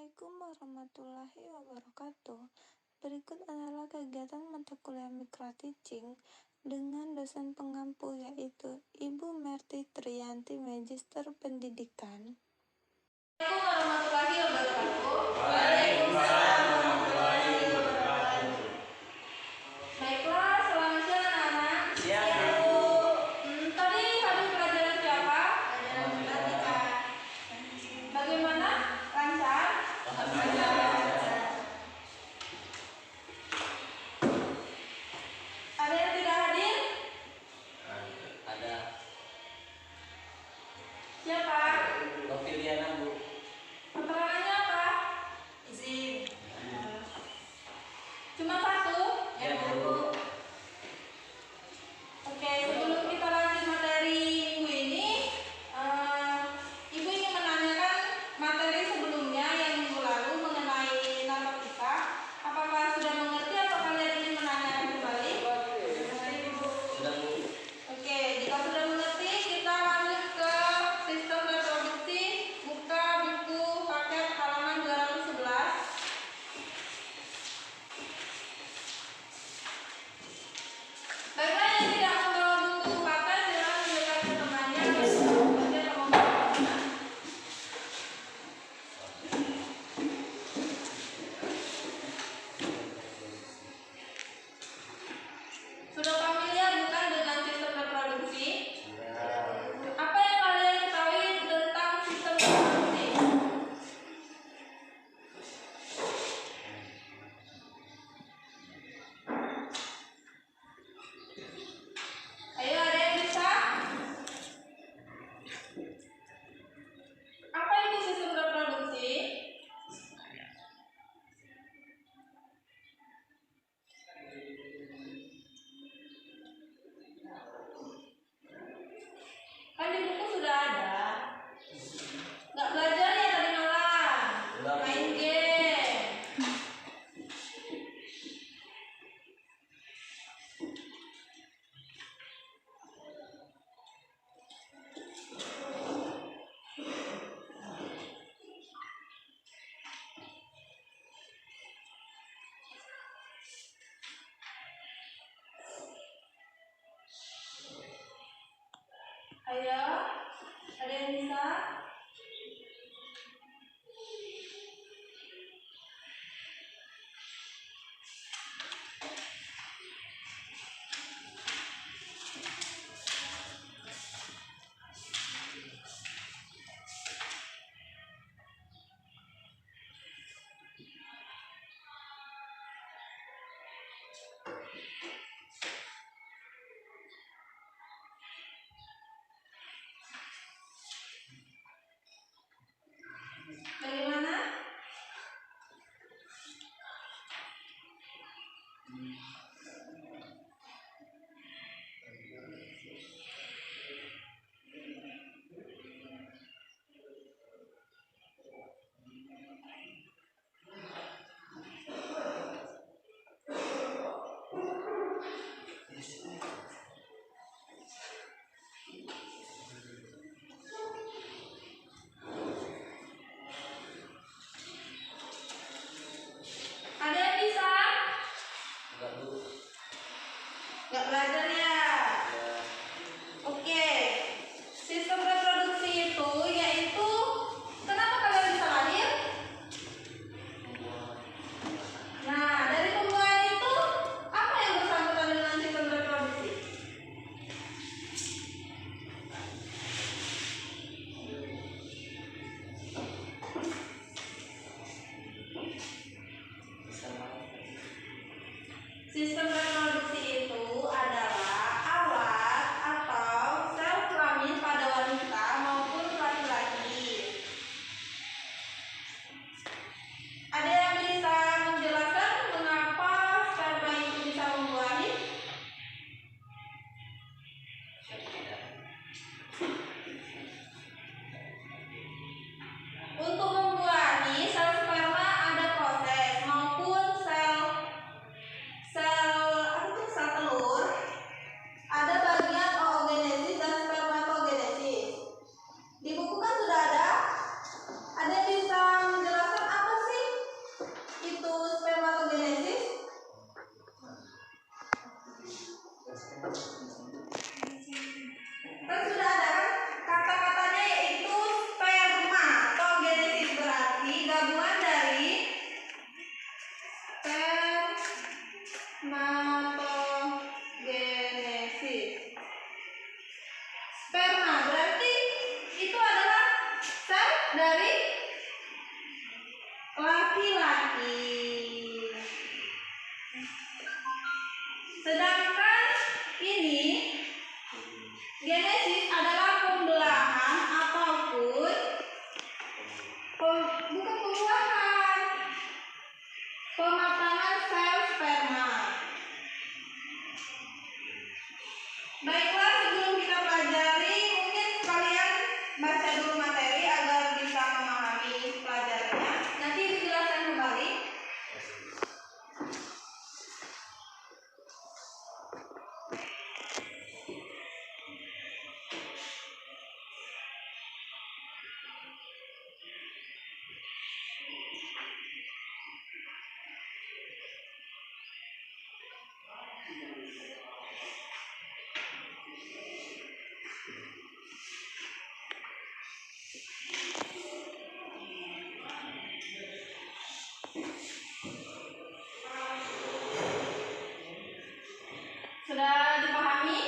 Assalamualaikum warahmatullahi wabarakatuh. Berikut adalah kegiatan mata kuliah micro teaching dengan dosen pengampu yaitu Ibu Merti Triyanti, Magister Pendidikan. Assalamualaikum warahmatullahi wabarakatuh. Waalaikumsalam warahmatullahi wabarakatuh. Baiklah, selamat siang anak-anak. Siang, Bu. Tadi habis pelajaran siapa? Pelajaran matematika. Bagaimana? Lancar? Ada yang tidak hadir? Ada Siapa? Noviliana, Bu. Keterangannya apa? Izin. Cuma satu? Ya, Bu. Oke, sebelum kita lanjut materi minggu ini, Ibu ingin menanyakan materi sebelumnya yang minggu lalu mengenai narkotika. Apakah sudah mengerti atau kalian ingin menanyakan kembali? Sudah, Bu. Oke, jika sudah mengerti, kita lanjut ke sistem reproduksi. Buka buku paket halaman 211. Baiklah, yang tidak membawa buku paket silakan menunjukkan ke temannya. Bagian yang membawa. Sudah familiar bukan dengan sistem reproduksi? Apa yang kalian ketahui tentang sistem reproduksi? Ayo, ada yang bisa? Apa itu sistem reproduksi? Kan di buku sudah ada. Nggak belajar ya tadi malam? Main game. Ayo, ada yang bisa? Bagaimana? Ada yang bisa? Enggak, Bu. Nggak belajar ya? Oke. Sistem reproduksi itu yaitu kenapa kalian bisa lahir? Nah, dari pembuahan itu apa yang bersangkutan dengan sistem reproduksi? Sistem reproduksi itu adalah alat atau sel kelamin pada wanita maupun laki-laki. Ada yang bisa menjelaskan mengapa sperma itu bisa membuahi? Untuk membuahi sel sperma ada proses maupun sel telur ada bagian oogenesis dan spermatogenesis. Di buku kan sudah ada. Ada yang bisa menjelaskan apa dari laki-laki. Sedangkan ini genesis adalah pembelahan ataupun bukan pembuahan, pematangan sel sperma. Baiklah, sebelum kita pelajari, mungkin kalian baca dulu materi agar bisa memahami pelajarannya. Nanti dijelaskan kembali. Sudah dipahami?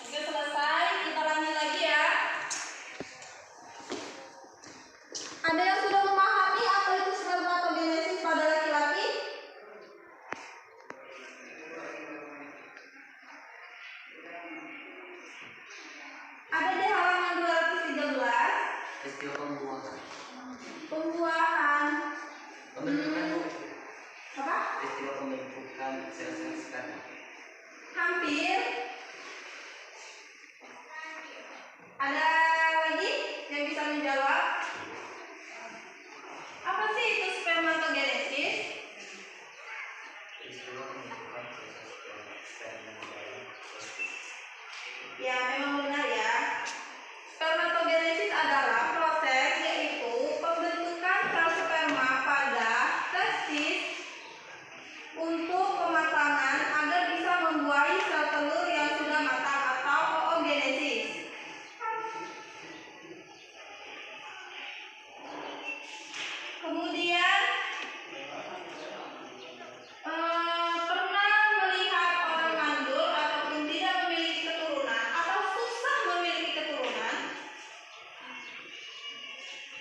Oke, selesai. Kita lanjut lagi ya. Ada yang sudah memahami apa itu spermatogenesis pada laki-laki? Ada di halaman 213. Peristiwa pembuahan. Pembuahan. Pembentukan. Apa? Peristiwa pembentukan sel-sel sperma. Hampir. Ada lagi yang bisa menjawab? Apa sih itu spermatogenesis? Peristiwa pembentukan sel-sel sperma dalam testis. Ya, memang benar ya. Spermatogenesis adalah proses yaitu pembentukan sel sperma pada testis untuk pematangan agar bisa membuahi sel telur yang sudah matang atau oogenesis. Kemudian pernah melihat orang mandul ataupun tidak memiliki keturunan atau susah memiliki keturunan?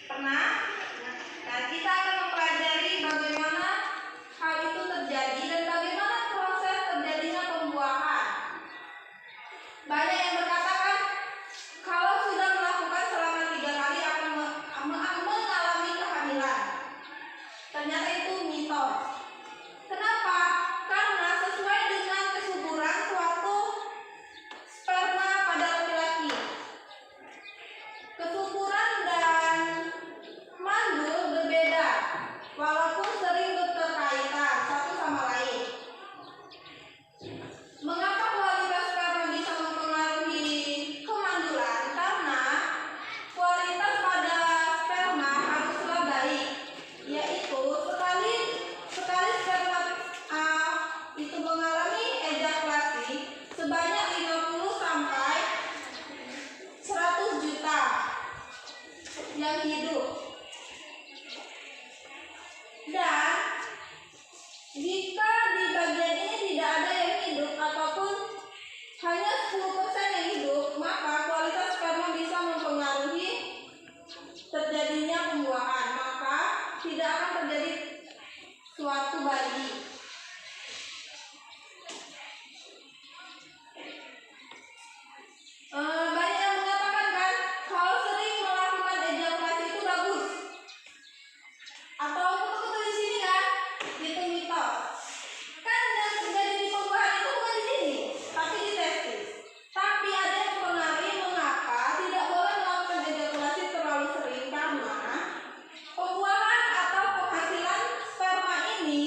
Pernah? Nah, kita akan mempelajari bagaimana hal itu terjadi dan bagaimana proses terjadinya pembuahan. Banyak yang berkatakan kalau sudah melakukan selama 3 kali akan mengalami kehamilan. Ternyata itu mitos. Kenapa? Karena sesuai dengan kesuburan suatu sperma pada laki-laki. Kesuburan dan mandul berbeda, walaupun sering berkaitan satu sama lain. Mengapa kualitas sperma bisa mempengaruhi kemandulan? Karena kualitas pada sperma haruslah baik, yaitu sekali sperma itu mengalami ejakulasi sebanyak 50 sampai 100 juta yang hidup. Dan jika di bagian ini tidak ada yang hidup ataupun hanya 10% yang hidup, maka kualitas sperma bisa mempengaruhi terjadinya pembuahan. Maka tidak akan terjadi suatu bayi. Banyak yang mengatakan kan kalau sering melakukan ejakulasi itu bagus. Atau kutu-kutu di sini kan, itu mitos. Kan yang terjadi di pembuahan itu bukan di sini, tapi di testis. Tapi ada yang mempengaruhi mengapa tidak boleh melakukan ejakulasi terlalu sering karena pembuahan atau penghasilan sperma ini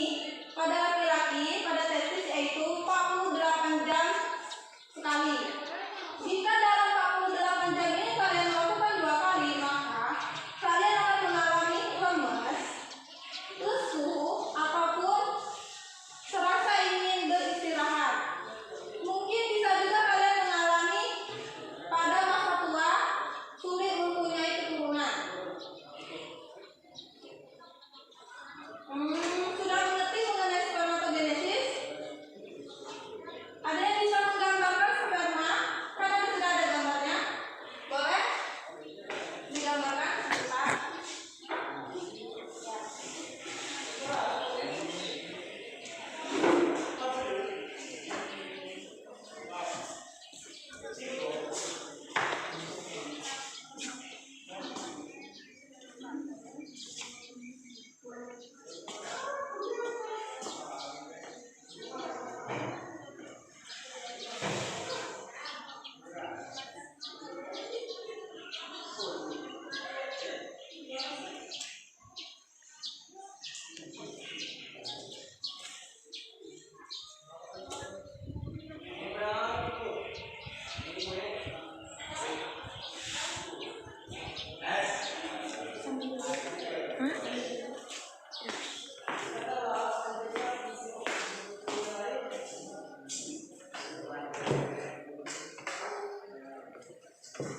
Terima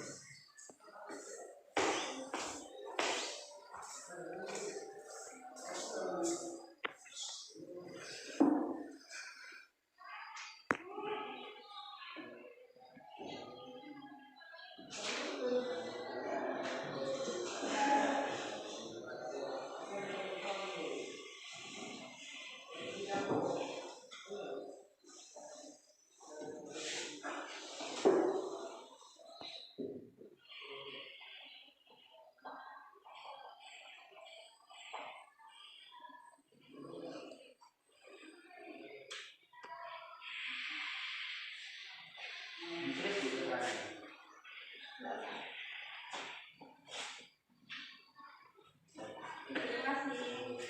kasih.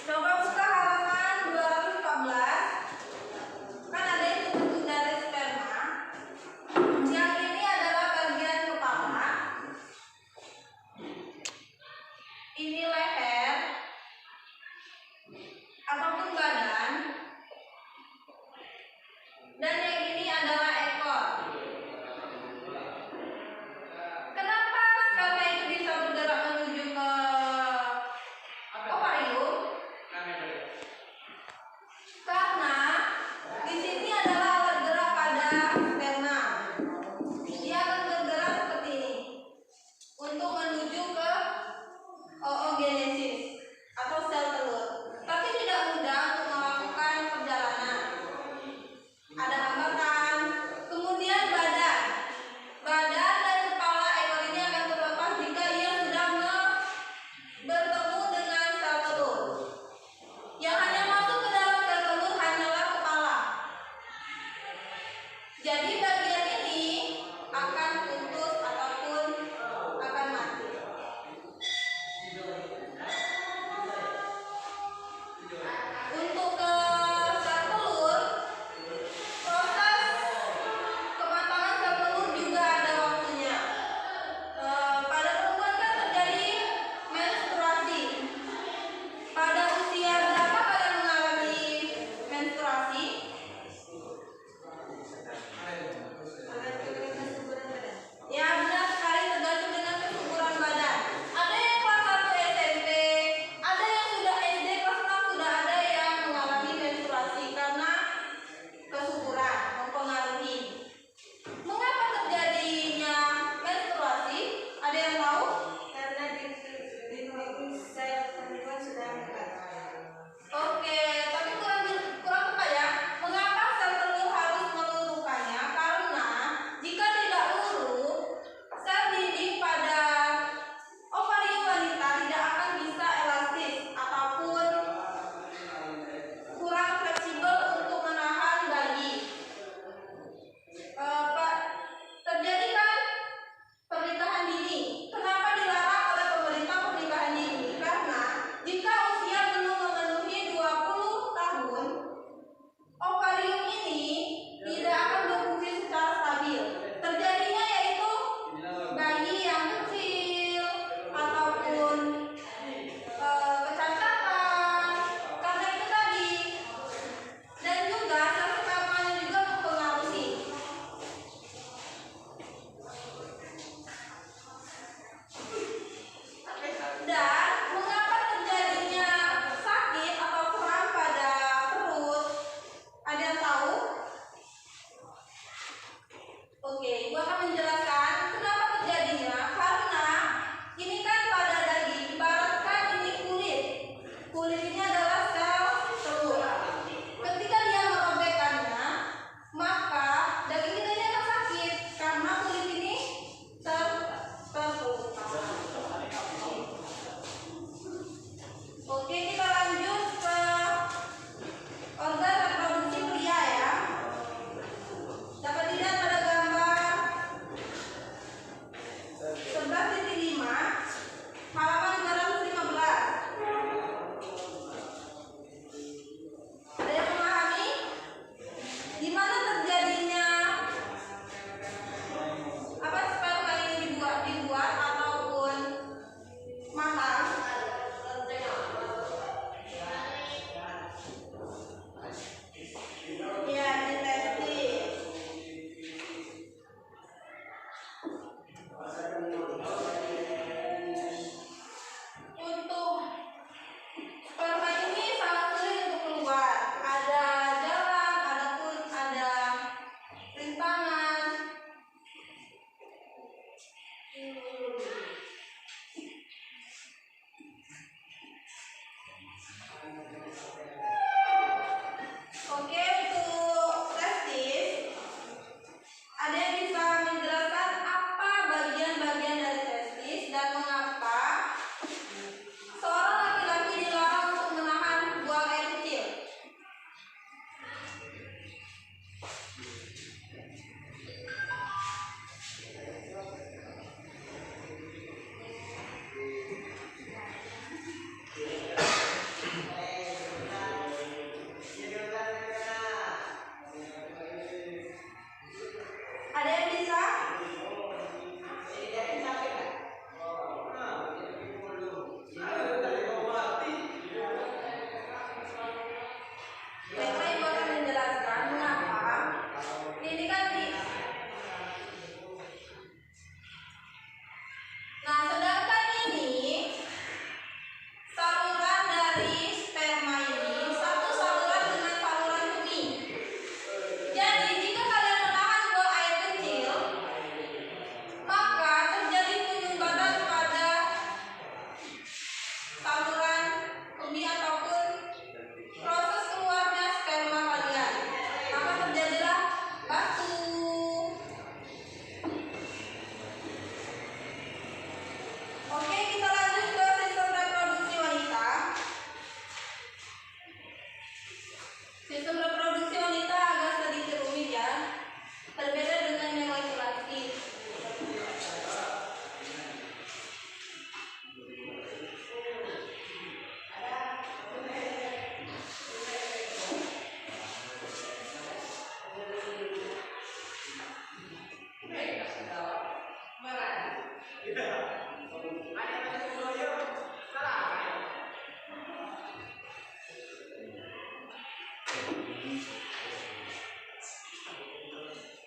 Coba buka halaman 214. Kan ada yang bentuk dari sperma. Yang ini adalah bagian kepala. Ini leher ataupun badan. Dan yang ini adalah ekor. Kenapa sperma itu bisa bergerak menuju ke ovarium? Karena di sini adalah alat gerak pada sperma. Dia akan bergerak seperti ini untuk menuju ke oogenesis atau sel telur. Tapi tidak mudah untuk melakukan perjalanan. Ada hambatan. Kemudian badan dan kepala ekor ini akan terlepas jika ia sudah bertemu dengan sel telur. Yang hanya masuk ke dalam sel telur hanyalah kepala. Jadi bagian ini akan putus ataupun akan mati. Untuk ke sel telur, proses kematangan sel telur juga ada waktunya. Pada perempuan kan terjadi menstruasi. Pada usia berapa kalian mengalami menstruasi?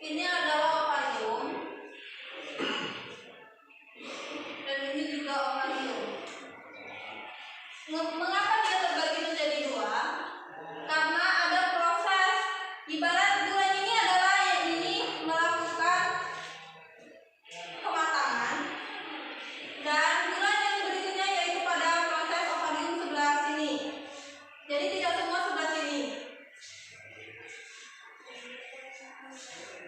Ini adalah ovarium dan ini juga ovarium. Mengapa dia terbagi menjadi dua? Karena ada proses, ibarat bulan ini adalah yang ini melakukan kematangan dan bulan yang berikutnya yaitu pada proses ovarium sebelah sini. Jadi tidak semua sebelah sini.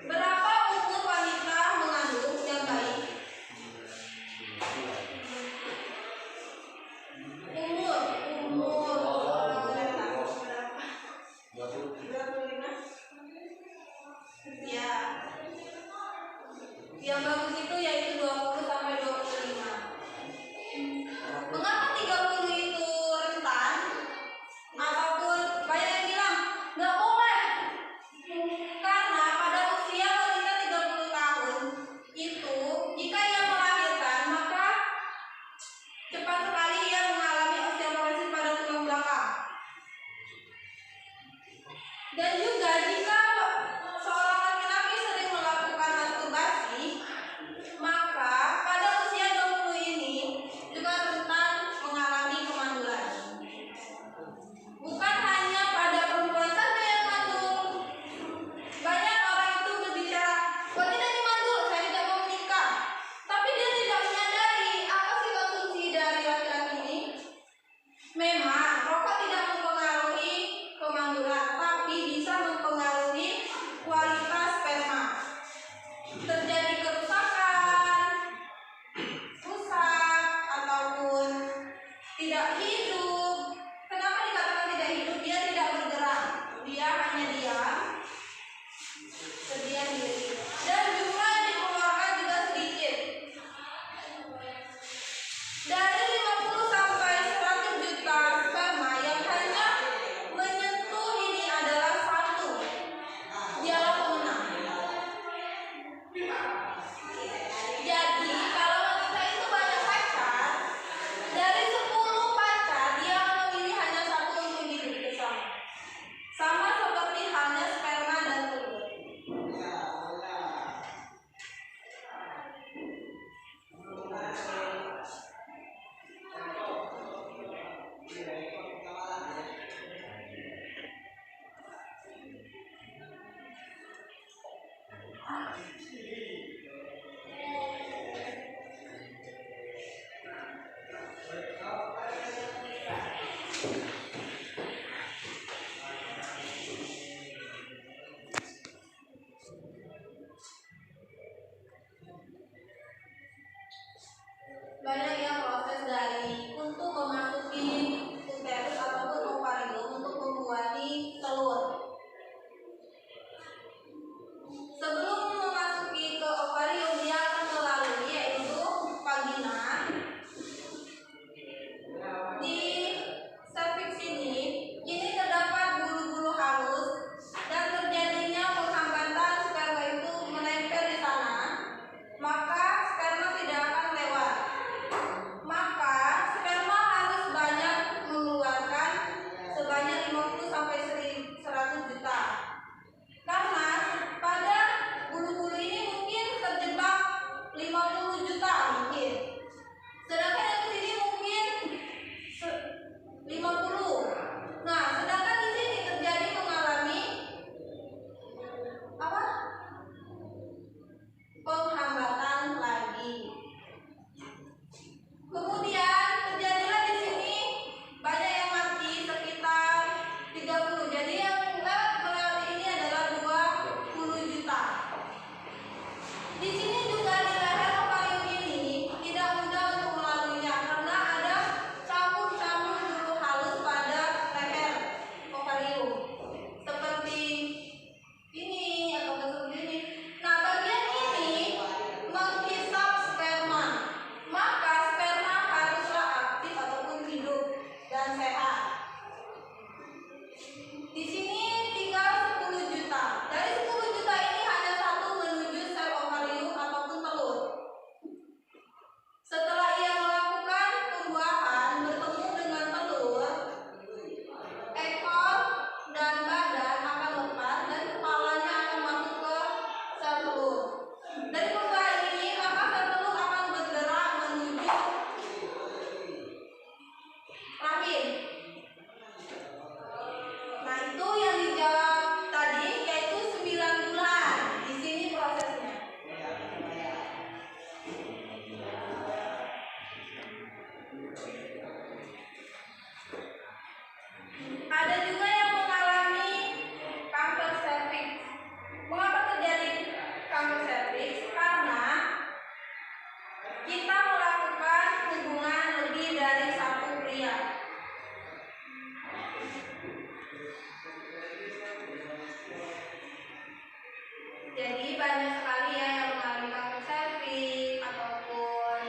Berapa umur wanita mengandung yang baik? Umur berapa? Ya. Yang bagus itu yaitu 20 sampai 25. Mengapa 30 itu rentan? Ataupun banyak yang bilang nggak boleh. Karena pada usia wanita 30 tahun itu jika ia melahirkan maka cepat sekali ia mengalami osteoporosis pada tulang belakang. Dan juga jika seorang laki-laki sering melakukan masturbasi, maka pada usia 20 ini juga rentan mengalami kemandulan. Bukan hanya pada perempuan saja yang mandul. Banyak orang itu berbicara, "Kok tidak dimandul? Saya tidak mau menikah." Tapi dia tidak menyadari apa sih konsumsi dari laki-laki ini. Memang rokok tidak mempengaruhi kemandulan, tapi bisa mempengaruhi kualitas sperma. Terjadi kerusakan, rusak, ataupun tidak hidup. Kenapa dikatakan tidak hidup? Dia tidak bergerak, dia hanya diam, terdiam diri. Dan jumlah yang dikeluarkan juga sedikit. Dari 50 sampai 100 juta sperma yang hanya menyentuh ini adalah satu. Dialah pemenang. Jadi kalau wanita itu banyak pacar, dari 10 pacar dia akan memilih hanya satu untuk hidup bersama. Sama seperti halnya sperma dan telur. Banyak ya proses dari untuk memasuki uterus ataupun ovarium untuk membuahi telur. Sebelum memasuki Jadi banyak sekali ya yang mengalami kanker serviks ataupun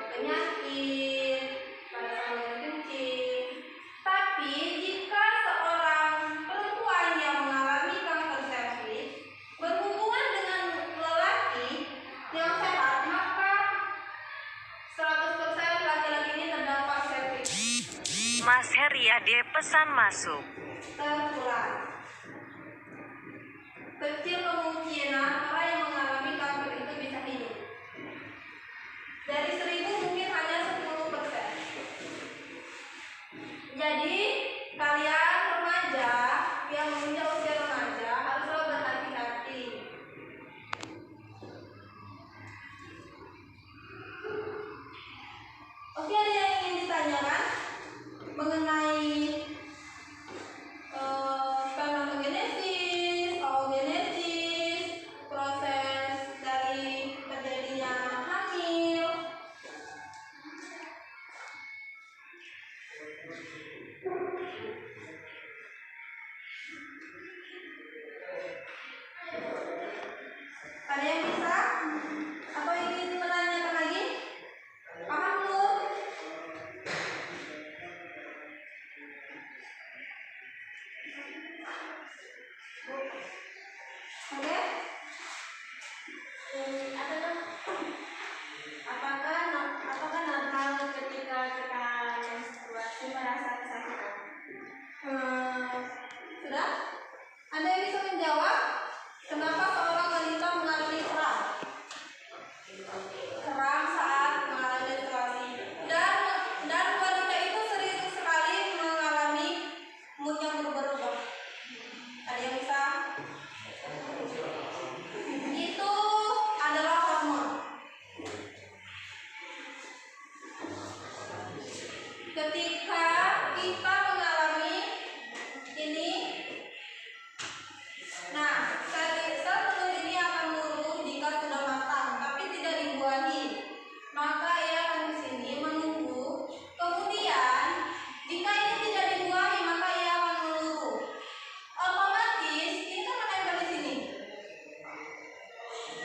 penyakit pada saluran kencing. Tapi jika seorang perempuan yang mengalami kanker serviks berhubungan dengan lelaki yang sehat, maka 100% laki-laki ini terdampak serviks. Mas Heriade pesan masuk. Tertular. Kecil kemungkinan orang yang mengalami kanker itu bisa hidup. Dari 1000 mungkin hanya 10%. Jadi kalian remaja yang menginjak usia remaja haruslah berhati-hati. Oke, ada yang ingin ditanyakan mengenai spermatogenesis, oogenesis, proses dari terjadinya hamil? Ada yang bisa? Atau ingin menanyakan lagi? Paham belum? Oke? Apakah normal ketika kita menstruasi merasa kesakitan? Sudah? Ada yang bisa menjawab? Kenapa seorang wanita mengalami kram? Kram saat mengalami menstruasi. Dan wanita itu sering sekali mengalami mood yang berubah-ubah. Ada yang bisa? Itu adalah hormon. Ketika kita mengalami ini, nah, sel telur ini akan menurun jika sudah matang, tapi tidak dibuahi. Maka ia akan ke sini menunggu. Kemudian, jika ini tidak dibuahi, maka ia akan meluruh. Otomatis ini kan menempel di sini.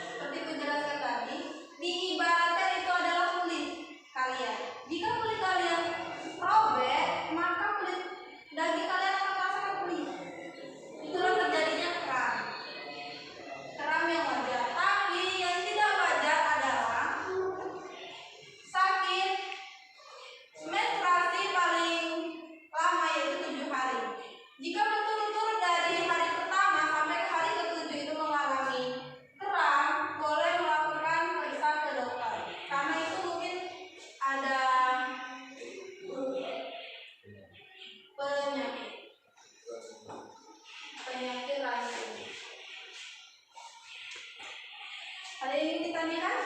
Seperti ku jelaskan tadi, diibaratkan itu adalah kulit kalian. Jika kulit kalian robek, maka kulit daging kalian akan merasakan kulit. Itulah terjadinya kram. Kram yang wajar. Tapi yang tidak wajar adalah sakit menstruasi paling lama, yaitu 7 hari. Jika berturut-turut dari hari pertama sampai ke hari ke-7 itu mengalami kram, boleh melakukan pemeriksaan ke dokter. Karena itu mungkin ada penyakit lain. Ada yang ingin ditanyakan?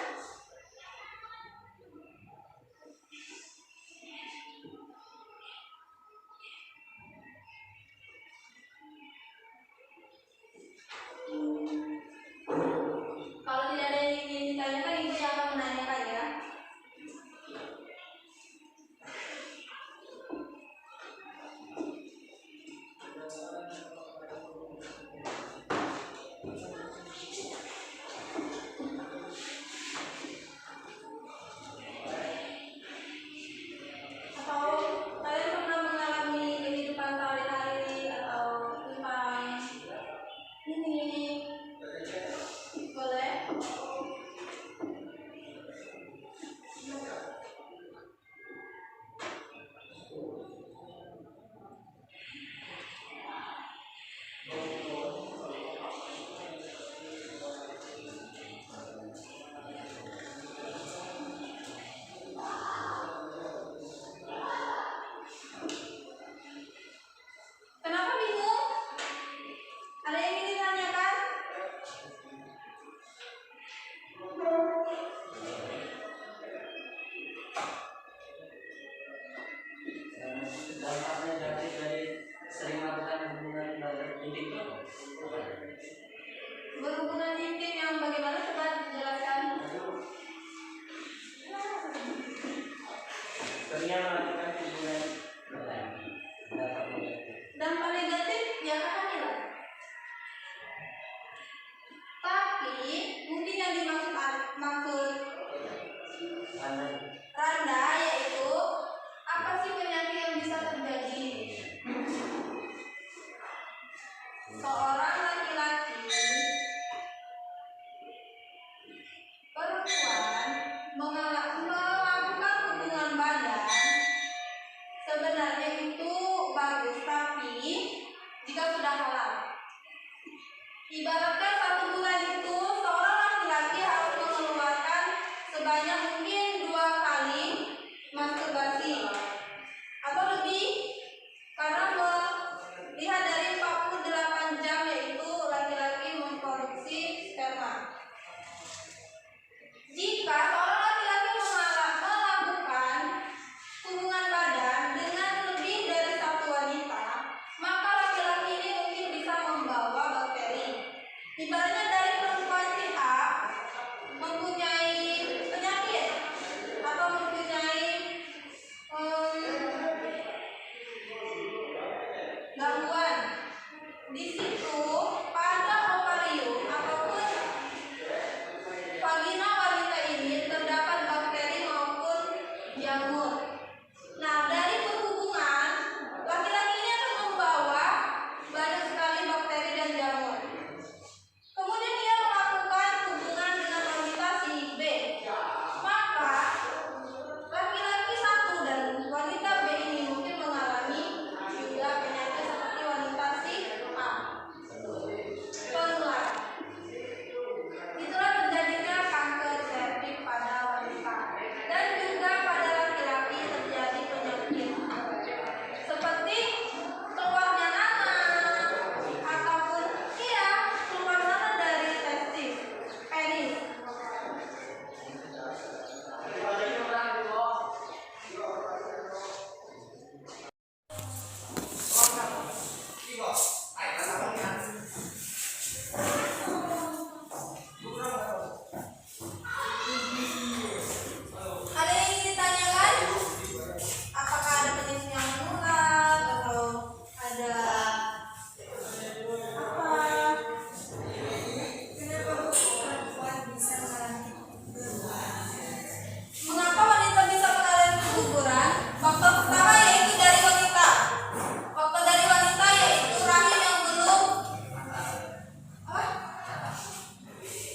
Kalau tidak ada yang ingin ditanyakan, ibu yang akan menanyakan ya. Atau kalian pernah mengalami kehidupan sehari-hari atau tentang ini? Boleh? Kenapa bingung? Ada yang ingin ditanyakan? laki-laki, mungkin yang maksud Randa yaitu apa sih penyakit yang bisa terjadi? Seorang laki-laki perempuan melakukan hubungan badan sebenarnya itu bagus, tapi jika sudah halal. Ibaratkan 1 bulan itu seorang laki-laki harus mengeluarkan sebanyak mungkin 2 kali masturbasi atau lebih, karena melihat dari 48 jam yaitu laki-laki memproduksi sperma. Jika seorang laki-laki melakukan hubungan badan dengan lebih dari 1 wanita, maka laki-laki ini mungkin bisa membawa bakteri. Ibaratnya dari perempuan si A mempunyai penyakit atau mempunyai gangguan. Di situ pada ovarium ataupun vagina wanita ini terdapat bakteri maupun jamur. Nah, dari berhubungan, laki-laki ini akan membawa banyak sekali bakteri dan jamur. Kemudian dia melakukan hubungan dengan wanita si B. Maka laki-laki 1 dan wanita B ini mungkin mengalami juga penyakit seperti wanita si A. Penular. Itulah terjadinya kanker serviks pada wanita dan juga pada laki-laki terjadi penyakit seperti keluarnya nanah ataupun keluar nanah dari testis, penis. Ada yang ingin ditanyakan? Apakah ada penyakit yang menular atau ada apa? Kenapa perempuan bisa mengalami Mengapa wanita bisa mengalami keguguran? Faktor pertama yaitu dari wanita. Faktor dari wanita yaitu rahim yang belum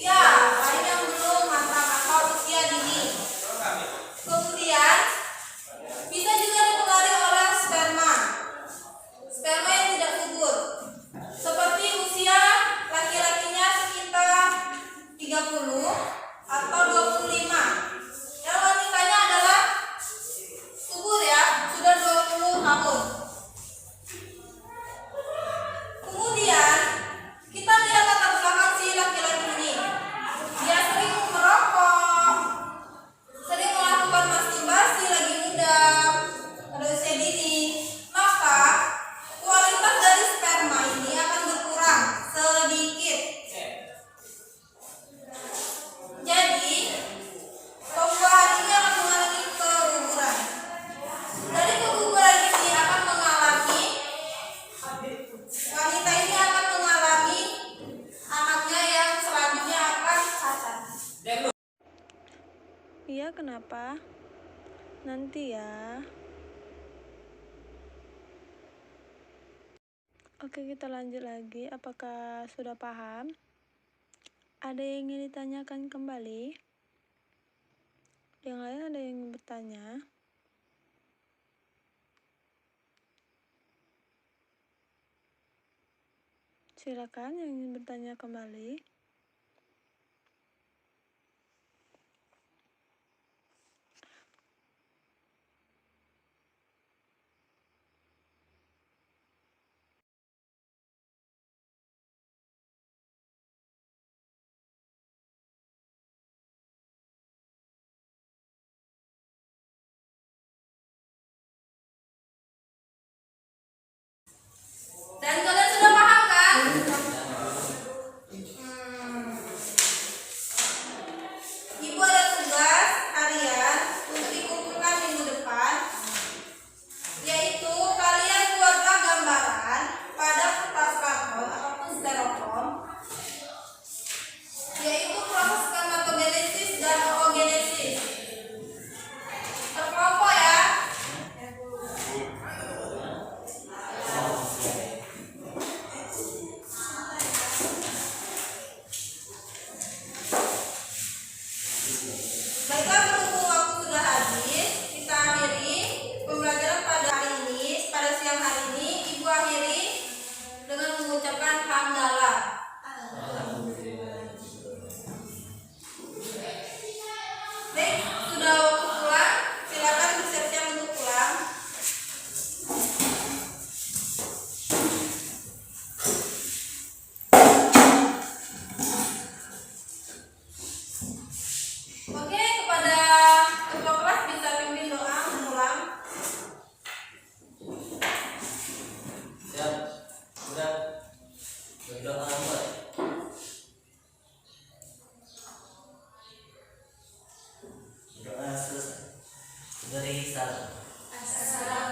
rahim yang belum matang atau usia dini. Kemudian bisa juga dipengaruhi oleh sperma yang tidak subur. Seperti usia laki-lakinya sekitar 30 atau 25. Yang wanitanya adalah subur sudah 20 tahun. Kemudian kita lihat latar belakang si laki-laki ini. Dia sering merokok, sering melakukan masturbasi lagi muda, pada usia dini, maka kualitas dari sperma ini akan berkurang sedikit. Jadi pembuahan ini akan mengalami keguguran. Dari keguguran ini akan mengalami wanita ini akan mengalami anaknya yang selanjutnya akan cacat. Iya, kenapa? Nanti ya. Oke, kita lanjut lagi. Apakah sudah paham? Ada yang ingin ditanyakan kembali? Yang lain ada yang ingin bertanya? Silakan yang ingin bertanya kembali. Dan kalian sudah paham kan? Beri salam. Assalamualaikum